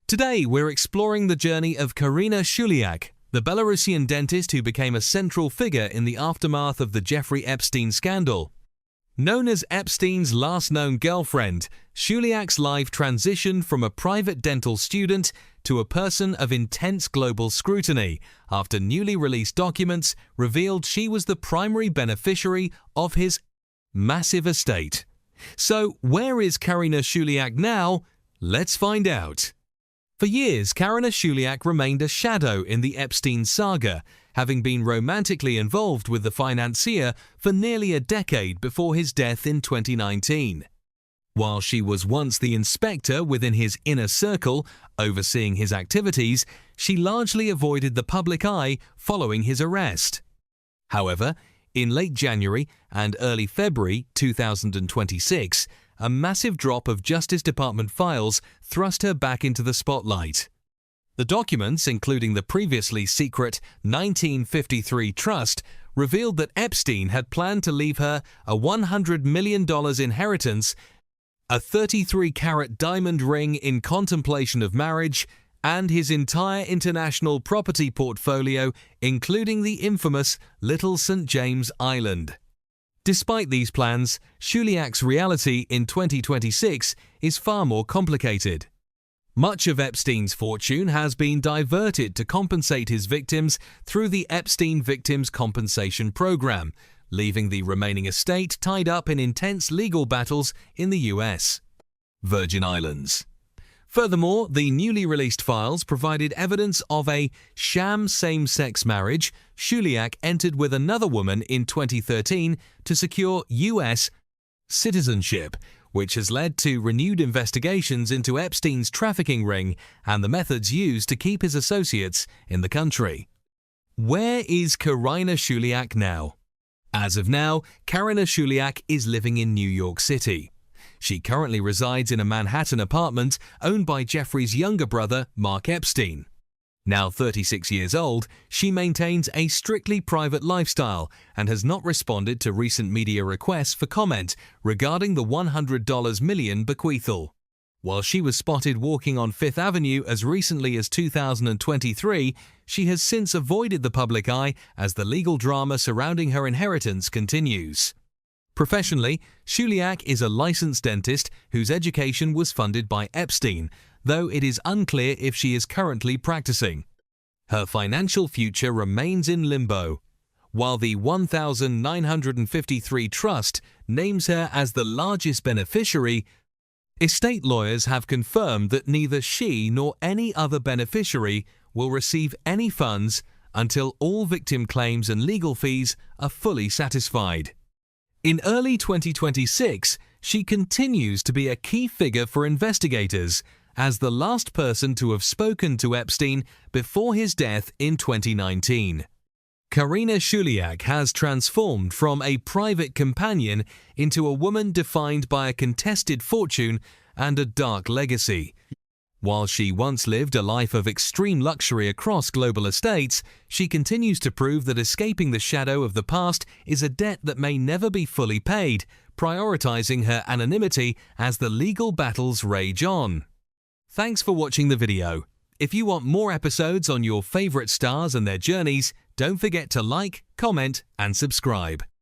Today, we're exploring the journey of Karyna Shuliak, the Belarusian dentist who became a central figure in the aftermath of the Jeffrey Epstein scandal. Known as Epstein's last known girlfriend, Shuliak's life transitioned from a private dental student to a person of intense global scrutiny after newly released documents revealed she was the primary beneficiary of his massive estate. So, where is Karyna Shuliak now? Let's find out. For years, Karyna Shuliak remained a shadow in the Epstein saga, having been romantically involved with the financier for nearly a decade before his death in 2019. While she was once the inspector within his inner circle, overseeing his activities, she largely avoided the public eye following his arrest. However, in late January and early February 2026, a massive drop of Justice Department files thrust her back into the spotlight. The documents, including the previously secret 1953 trust, revealed that Epstein had planned to leave her a $100 million inheritance, a 33-carat diamond ring in contemplation of marriage, and his entire international property portfolio, including the infamous Little St. James Island. Despite these plans, Shuliak's reality in 2026 is far more complicated. Much of Epstein's fortune has been diverted to compensate his victims through the Epstein Victims Compensation Program, leaving the remaining estate tied up in intense legal battles in the US. Virgin Islands. Furthermore, the newly released files provided evidence of a sham same-sex marriage Shuliak entered with another woman in 2013 to secure US citizenship, which has led to renewed investigations into Epstein's trafficking ring and the methods used to keep his associates in the country. Where is Karyna Shuliak now? As of now, Karyna Shuliak is living in New York City. She currently resides in a Manhattan apartment owned by Jeffrey's younger brother, Mark Epstein. Now 36 years old, she maintains a strictly private lifestyle and has not responded to recent media requests for comment regarding the $100 million bequeathal. While she was spotted walking on Fifth Avenue as recently as 2023, she has since avoided the public eye as the legal drama surrounding her inheritance continues. Professionally, Shuliak is a licensed dentist whose education was funded by Epstein, though it is unclear if she is currently practicing. Her financial future remains in limbo. While the 1953 trust names her as the largest beneficiary, estate lawyers have confirmed that neither she nor any other beneficiary will receive any funds until all victim claims and legal fees are fully satisfied. In early 2026, she continues to be a key figure for investigators as the last person to have spoken to Epstein before his death in 2019. Karyna Shuliak has transformed from a private companion into a woman defined by a contested fortune and a dark legacy. While she once lived a life of extreme luxury across global estates, she continues to prove that escaping the shadow of the past is a debt that may never be fully paid, prioritizing her anonymity as the legal battles rage on. Thanks for watching the video. If you want more episodes on your favorite stars and their journeys, don't forget to like, comment, and subscribe.